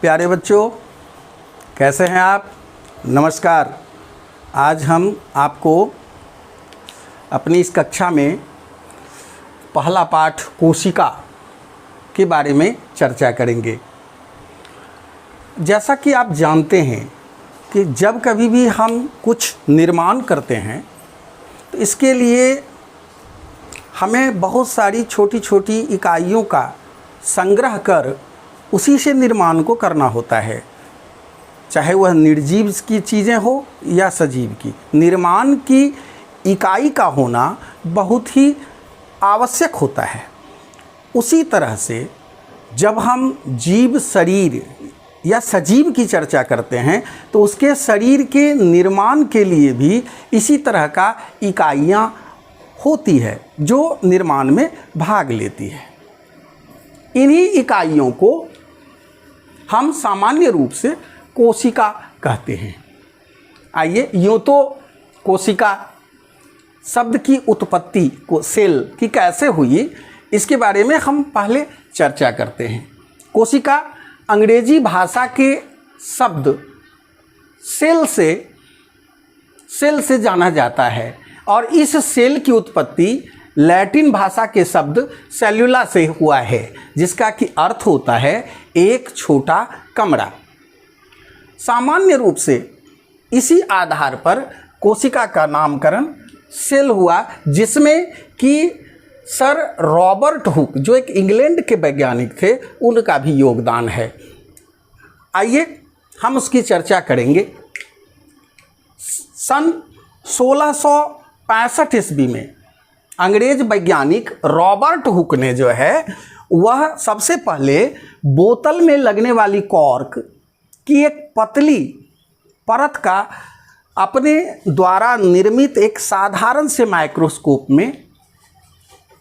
प्यारे बच्चों, कैसे हैं आप? नमस्कार। आज हम आपको अपनी इस कक्षा में पहला पाठ कोशिका के बारे में चर्चा करेंगे। जैसा कि आप जानते हैं कि जब कभी भी हम कुछ निर्माण करते हैं तो इसके लिए हमें बहुत सारी छोटी छोटी इकाइयों का संग्रह कर उसी से निर्माण को करना होता है, चाहे वह निर्जीव की चीज़ें हो या सजीव की। निर्माण की इकाई का होना बहुत ही आवश्यक होता है। उसी तरह से जब हम जीव शरीर या सजीव की चर्चा करते हैं तो उसके शरीर के निर्माण के लिए भी इसी तरह का इकाइयाँ होती है जो निर्माण में भाग लेती है। इन्हीं इकाइयों को हम सामान्य रूप से कोशिका कहते हैं। आइए, यूँ तो कोशिका शब्द की उत्पत्ति को सेल की कैसे हुई इसके बारे में हम पहले चर्चा करते हैं। कोशिका अंग्रेजी भाषा के शब्द सेल से जाना जाता है और इस सेल की उत्पत्ति लैटिन भाषा के शब्द सेल्यूला से हुआ है, जिसका कि अर्थ होता है एक छोटा कमरा। सामान्य रूप से इसी आधार पर कोशिका का नामकरण सेल हुआ, जिसमें कि सर रॉबर्ट हुक, जो एक इंग्लैंड के वैज्ञानिक थे, उनका भी योगदान है। आइए हम उसकी चर्चा करेंगे। सन 1665 ईस्वी में अंग्रेज वैज्ञानिक रॉबर्ट हुक ने जो है वह सबसे पहले बोतल में लगने वाली कॉर्क की एक पतली परत का अपने द्वारा निर्मित एक साधारण से माइक्रोस्कोप में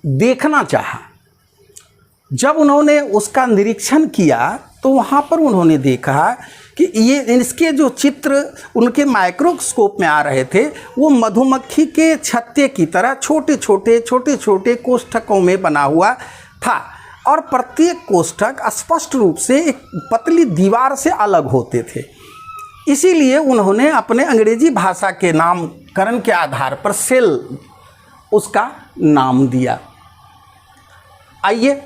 देखना चाहा। जब उन्होंने उसका निरीक्षण किया तो वहाँ पर उन्होंने देखा कि ये इसके जो चित्र उनके माइक्रोस्कोप में आ रहे थे वो मधुमक्खी के छत्ते की तरह छोटे छोटे कोष्ठकों में बना हुआ था और प्रत्येक कोष्ठक स्पष्ट रूप से एक पतली दीवार से अलग होते थे। इसीलिए उन्होंने अपने अंग्रेजी भाषा के नामकरण के आधार पर सेल उसका नाम दिया। आइए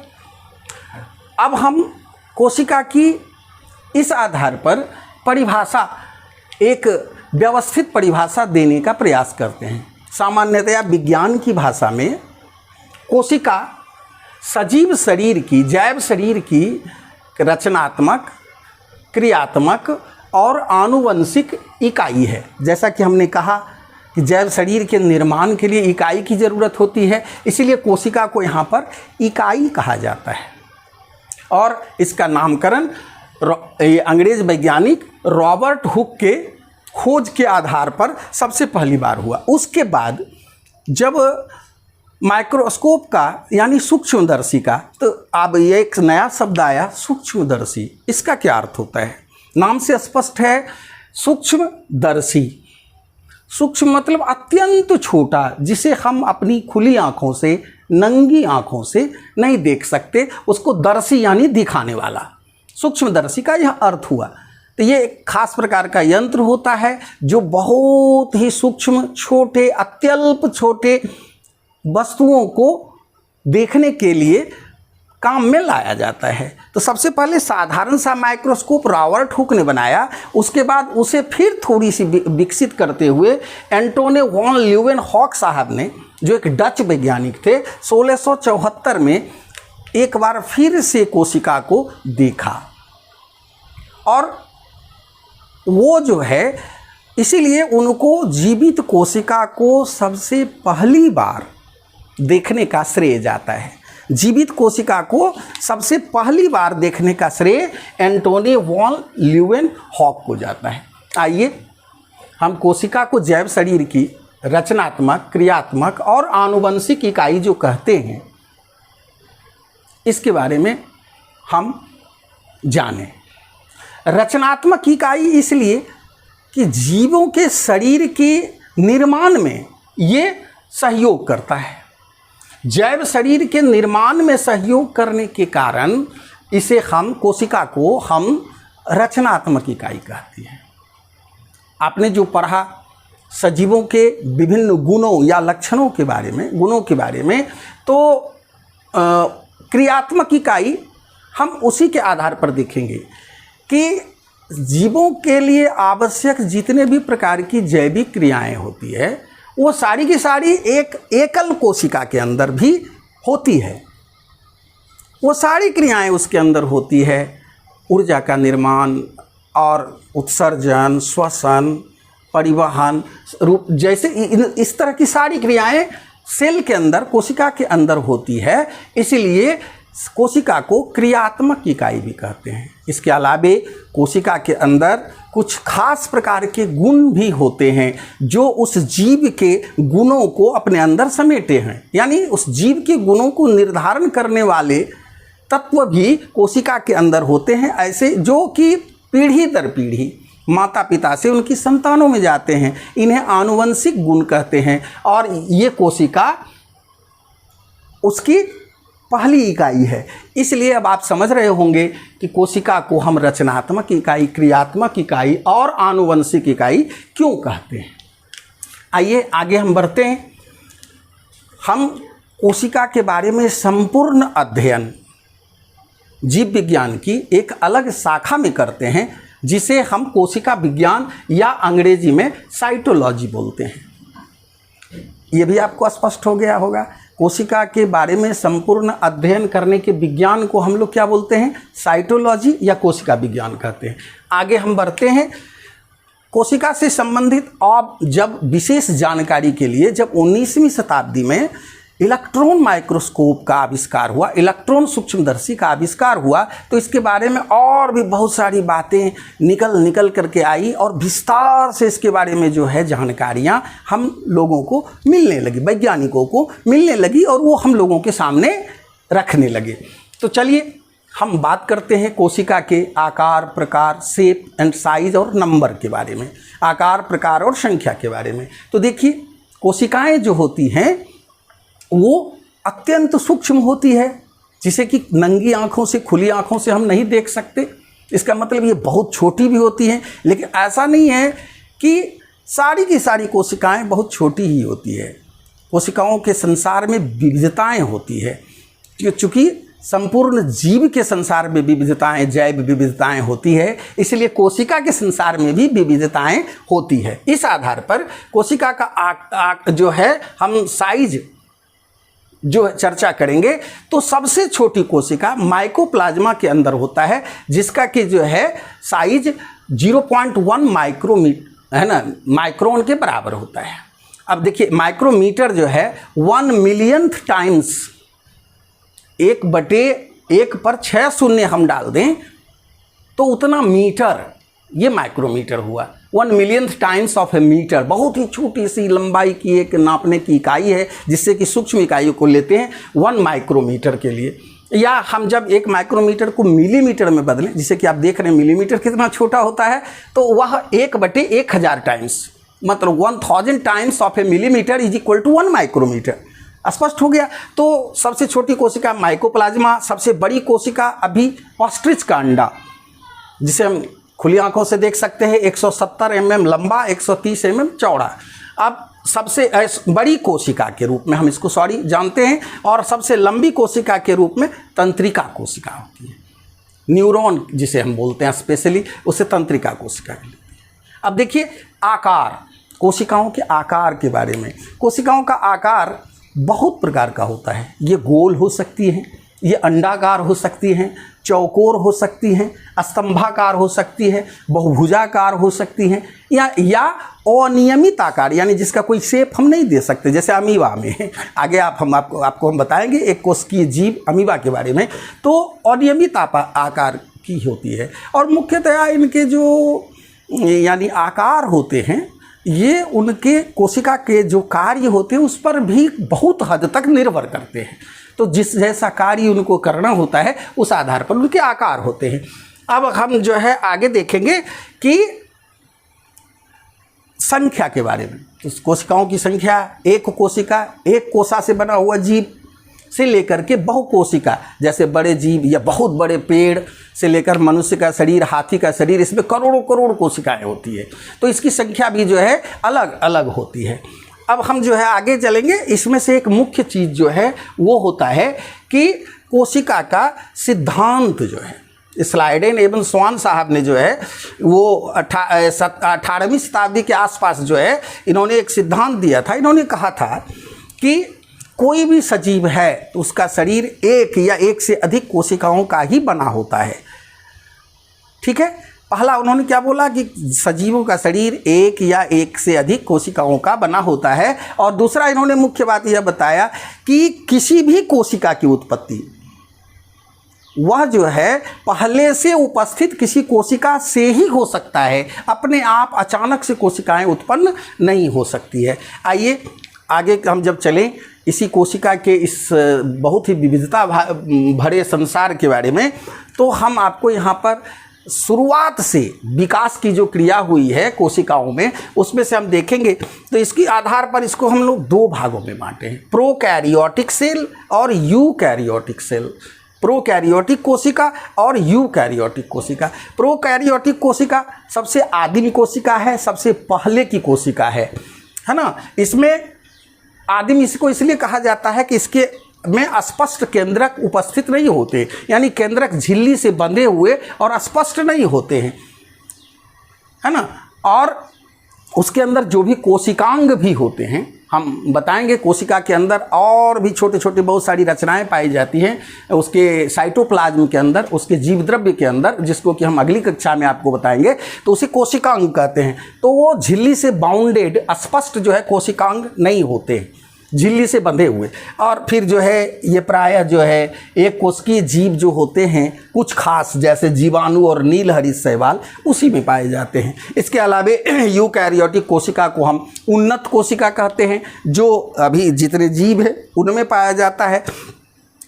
अब हम कोशिका की इस आधार पर परिभाषा, एक व्यवस्थित परिभाषा देने का प्रयास करते हैं। सामान्यतया विज्ञान की भाषा में कोशिका सजीव शरीर की, जैव शरीर की रचनात्मक, क्रियात्मक और आनुवंशिक इकाई है। जैसा कि हमने कहा कि जैव शरीर के निर्माण के लिए इकाई की ज़रूरत होती है, इसीलिए कोशिका को यहाँ पर इकाई कहा जाता है। और इसका नामकरण अंग्रेज वैज्ञानिक रॉबर्ट हुक के खोज के आधार पर सबसे पहली बार हुआ। उसके बाद जब माइक्रोस्कोप का यानी सूक्ष्मदर्शी का, तो अब ये एक नया शब्द आया सूक्ष्मदर्शी। इसका क्या अर्थ होता है? नाम से स्पष्ट है, सूक्ष्मदर्शी। सूक्ष्म मतलब अत्यंत छोटा, जिसे हम अपनी खुली आँखों से, नंगी आँखों से नहीं देख सकते, उसको दर्शी यानी दिखाने वाला। सूक्ष्मदर्शी का यह अर्थ हुआ। तो ये एक खास प्रकार का यंत्र होता है जो बहुत ही सूक्ष्म, छोटे, अत्यल्प छोटे वस्तुओं को देखने के लिए काम में लाया जाता है। तो सबसे पहले साधारण सा माइक्रोस्कोप रॉबर्ट हुक ने बनाया। उसके बाद उसे फिर थोड़ी सी विकसित करते हुए एंटोने वॉन ल्यूवेनहॉक साहब ने, जो एक डच वैज्ञानिक थे, 1674 में एक बार फिर से कोशिका को देखा। और वो जो है, इसीलिए उनको जीवित कोशिका को सबसे पहली बार देखने का श्रेय जाता है। जीवित कोशिका को सबसे पहली बार देखने का श्रेय एंटोने वॉन ल्यूवेनहॉक को जाता है। आइए हम कोशिका को जैव शरीर की रचनात्मक, क्रियात्मक और आनुवंशिक इकाई जो कहते हैं, इसके बारे में हम जानें। रचनात्मक इकाई इसलिए कि जीवों के शरीर के निर्माण में ये सहयोग करता है। जैव शरीर के निर्माण में सहयोग करने के कारण इसे हम, कोशिका को हम रचनात्मक इकाई कहती है। आपने जो पढ़ा सजीवों के विभिन्न गुणों या लक्षणों के बारे में, गुणों के बारे में, तो क्रियात्मक इकाई हम उसी के आधार पर देखेंगे कि जीवों के लिए आवश्यक जितने भी प्रकार की जैविक क्रियाएं होती है वो सारी की सारी एक एकल कोशिका के अंदर भी होती है। वो सारी क्रियाएं उसके अंदर होती है। ऊर्जा का निर्माण और उत्सर्जन, श्वसन, परिवहन रूप जैसे इस तरह की सारी क्रियाएं सेल के अंदर, कोशिका के अंदर होती है। इसीलिए कोशिका को क्रियात्मक इकाई भी कहते हैं। इसके अलावे कोशिका के अंदर कुछ खास प्रकार के गुण भी होते हैं जो उस जीव के गुणों को अपने अंदर समेटे हैं। यानी उस जीव के गुणों को निर्धारण करने वाले तत्व भी कोशिका के अंदर होते हैं, ऐसे जो कि पीढ़ी दर पीढ़ी माता पिता से उनकी संतानों में जाते हैं। इन्हें आनुवंशिक गुण कहते हैं और ये कोशिका उसकी पहली इकाई है। इसलिए अब आप समझ रहे होंगे कि कोशिका को हम रचनात्मक इकाई, क्रियात्मक इकाई और आनुवंशिक इकाई क्यों कहते हैं। आइए आगे हम बढ़ते हैं। हम कोशिका के बारे में संपूर्ण अध्ययन जीव विज्ञान की एक अलग शाखा में करते हैं जिसे हम कोशिका विज्ञान या अंग्रेजी में साइटोलॉजी बोलते हैं। ये भी आपको स्पष्ट हो गया होगा। कोशिका के बारे में संपूर्ण अध्ययन करने के विज्ञान को हम लोग क्या बोलते हैं? साइटोलॉजी या कोशिका विज्ञान कहते हैं। आगे हम बढ़ते हैं। कोशिका से संबंधित अब जब विशेष जानकारी के लिए जब 19वीं शताब्दी में इलेक्ट्रॉन माइक्रोस्कोप का आविष्कार हुआ, इलेक्ट्रॉन सूक्ष्मदर्शी का आविष्कार हुआ, तो इसके बारे में और भी बहुत सारी बातें निकल करके आई और विस्तार से इसके बारे में जो है जानकारियाँ हम लोगों को मिलने लगी, वैज्ञानिकों को मिलने लगी और वो हम लोगों के सामने रखने लगे। तो चलिए हम बात करते हैं कोशिका के आकार, प्रकार, शेप एंड साइज और नंबर के बारे में, आकार, प्रकार और संख्या के बारे में। तो देखिए कोशिकाएँ जो होती हैं वो अत्यंत सूक्ष्म होती है, जिसे कि नंगी आँखों से, खुली आँखों से हम नहीं देख सकते। इसका मतलब ये बहुत छोटी भी होती हैं, लेकिन ऐसा नहीं है कि सारी की सारी कोशिकाएं बहुत छोटी ही होती है। कोशिकाओं के संसार में विविधताएं होती है, चूँकि संपूर्ण जीव के संसार में विविधताएं, जैव विविधताएं होती है, इसलिए कोशिका के संसार में भी विविधताएं होती है। इस आधार पर कोशिका का जो है हम साइज जो चर्चा करेंगे तो सबसे छोटी कोशिका माइकोप्लाज्मा के अंदर होता है, जिसका कि जो है साइज 0.1 माइक्रोमीटर है ना, माइक्रोन के बराबर होता है। अब देखिए माइक्रोमीटर जो है 1 मिलियंथ टाइम्स 1/1 पर 6 शून्य हम डाल दें तो उतना मीटर, ये माइक्रोमीटर हुआ। 1 millionth times of a metre, बहुत ही छोटी सी लंबाई की एक नापने की इकाई है, जिससे कि सूक्ष्म इकाइयों को लेते हैं 1 माइक्रोमीटर के लिए। या हम जब 1 माइक्रोमीटर को मिलीमीटर में बदलें, जिसे कि आप देख रहे हैं मिलीमीटर कितना छोटा होता है, तो वह 1/1000 टाइम्स, मतलब 1000 times of a millimetre is equal to 1 micrometre. स्पष्ट हो गया। तो सबसे छोटी कोशिका माइकोप्लाज्मा, सबसे बड़ी कोशिका अभी ऑस्ट्रिच का अंडा, जिसे हम खुली आंखों से देख सकते हैं, 170 mm लंबा, 130 mm चौड़ा। अब सबसे बड़ी कोशिका के रूप में हम इसको जानते हैं, और सबसे लंबी कोशिका के रूप में तंत्रिका कोशिका होती है। न्यूरॉन जिसे हम बोलते हैं स्पेशली, उसे तंत्रिका कोशिका कहते हैं। अब देखिए आकार, कोशिकाओं के आकार के बारे में। कोशिकाओं का आकार बहुत प्रकार का होता है। ये गोल हो सकती हैं, ये अंडाकार हो सकती हैं, चौकोर हो सकती हैं, स्तंभाकार हो सकती है, बहुभुजाकार हो सकती हैं, या अनियमित आकार, यानी जिसका कोई शेप हम नहीं दे सकते, जैसे अमीबा में। आगे आपको हम बताएंगे एक कोशिकीय जीव अमीबा के बारे में। तो अनियमित आकार की होती है। और मुख्यतः इनके जो यानी आकार होते हैं, ये उनके कोशिका के जो कार्य होते हैं उस पर भी बहुत हद तक निर्भर करते हैं। तो जिस जैसा कार्य उनको करना होता है उस आधार पर उनके आकार होते हैं। अब हम जो है आगे देखेंगे कि संख्या के बारे में। तो कोशिकाओं की संख्या, एक कोशिका, एक कोशा से बना हुआ जीव, से लेकर के बहुकोशिका, जैसे बड़े जीव या बहुत बड़े पेड़ से लेकर मनुष्य का शरीर, हाथी का शरीर, इसमें करोड़ों करोड़ कोशिकाएं होती है। तो इसकी संख्या भी जो है अलग अलग होती है। अब हम जो है आगे चलेंगे। इसमें से एक मुख्य चीज़ जो है वो होता है कि कोशिका का सिद्धांत जो है, स्लाइडेन एवं स्वान साहब ने जो है वो 18वीं शताब्दी के आसपास जो है इन्होंने एक सिद्धांत दिया था। इन्होंने कहा था कि कोई भी सजीव है तो उसका शरीर एक या एक से अधिक कोशिकाओं का ही बना होता है। ठीक है, पहला उन्होंने क्या बोला कि सजीवों का शरीर एक या एक से अधिक कोशिकाओं का बना होता है। और दूसरा इन्होंने मुख्य बात यह बताया कि किसी भी कोशिका की उत्पत्ति वह जो है पहले से उपस्थित किसी कोशिका से ही हो सकता है, अपने आप अचानक से कोशिकाएं उत्पन्न नहीं हो सकती है। आइए आगे हम जब चलें इसी कोशिका के इस बहुत ही विविधता भरे संसार के बारे में, तो हम आपको यहाँ पर शुरुआत से विकास की जो क्रिया हुई है कोशिकाओं में उसमें से हम देखेंगे। तो इसके आधार पर इसको हम लोग दो भागों में बांटे हैं, प्रोकैरियोटिक सेल और यूकैरियोटिक सेल। प्रोकैरियोटिक कोशिका और यूकैरियोटिक कोशिका। प्रोकैरियोटिक कोशिका सबसे आदिम कोशिका है, सबसे पहले की कोशिका है ना। इसमें आदिम इसको इसलिए कहा जाता है कि इसके में अस्पष्ट केंद्रक उपस्थित नहीं होते, यानी केंद्रक झिल्ली से बंधे हुए और स्पष्ट नहीं होते हैं, है ना। और उसके अंदर जो भी कोशिकांग भी होते हैं, हम बताएंगे कोशिका के अंदर और भी छोटे छोटे बहुत सारी रचनाएं पाई जाती हैं उसके साइटोप्लाज्म के अंदर, उसके जीव द्रव्य के अंदर, जिसको कि हम अगली कक्षा में आपको बताएंगे। तो उसे कोशिकांग कहते हैं। तो वो झिल्ली से बाउंडेड स्पष्ट जो है कोशिकांग नहीं होते, झिल्ली से बंधे हुए। और फिर जो है ये प्रायः जो है एक कोशिकीय जीव जो होते हैं कुछ खास, जैसे जीवाणु और नीलहरित शैवाल, उसी में पाए जाते हैं। इसके अलावे यूकैरियोटिक कोशिका को हम उन्नत कोशिका कहते हैं, जो अभी जितने जीव है उनमें पाया जाता है।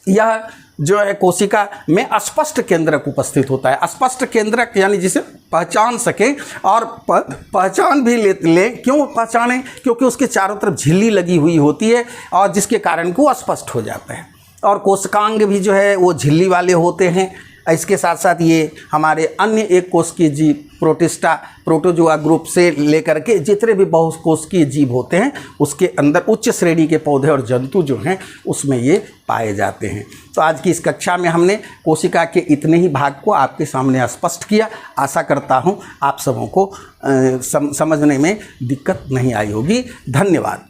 यह जो है कोशिका में अस्पष्ट केंद्रक उपस्थित होता है। अस्पष्ट केंद्रक यानी जिसे पहचान सकें, और पहचान भी ले क्यों पहचानें, क्योंकि उसके चारों तरफ झिल्ली लगी हुई होती है और जिसके कारण वो अस्पष्ट हो जाता है। और कोशिकांग भी जो है वो झिल्ली वाले होते हैं। इसके साथ साथ ये हमारे अन्य एक कोशिकीय जीव प्रोटिस्टा, प्रोटोजोआ ग्रुप से लेकर के जितने भी बहुकोशिकीय जीव होते हैं उसके अंदर उच्च श्रेणी के पौधे और जंतु जो हैं उसमें ये पाए जाते हैं। तो आज की इस कक्षा में हमने कोशिका के इतने ही भाग को आपके सामने स्पष्ट किया। आशा करता हूँ आप सबों को समझने में दिक्कत नहीं आई होगी। धन्यवाद।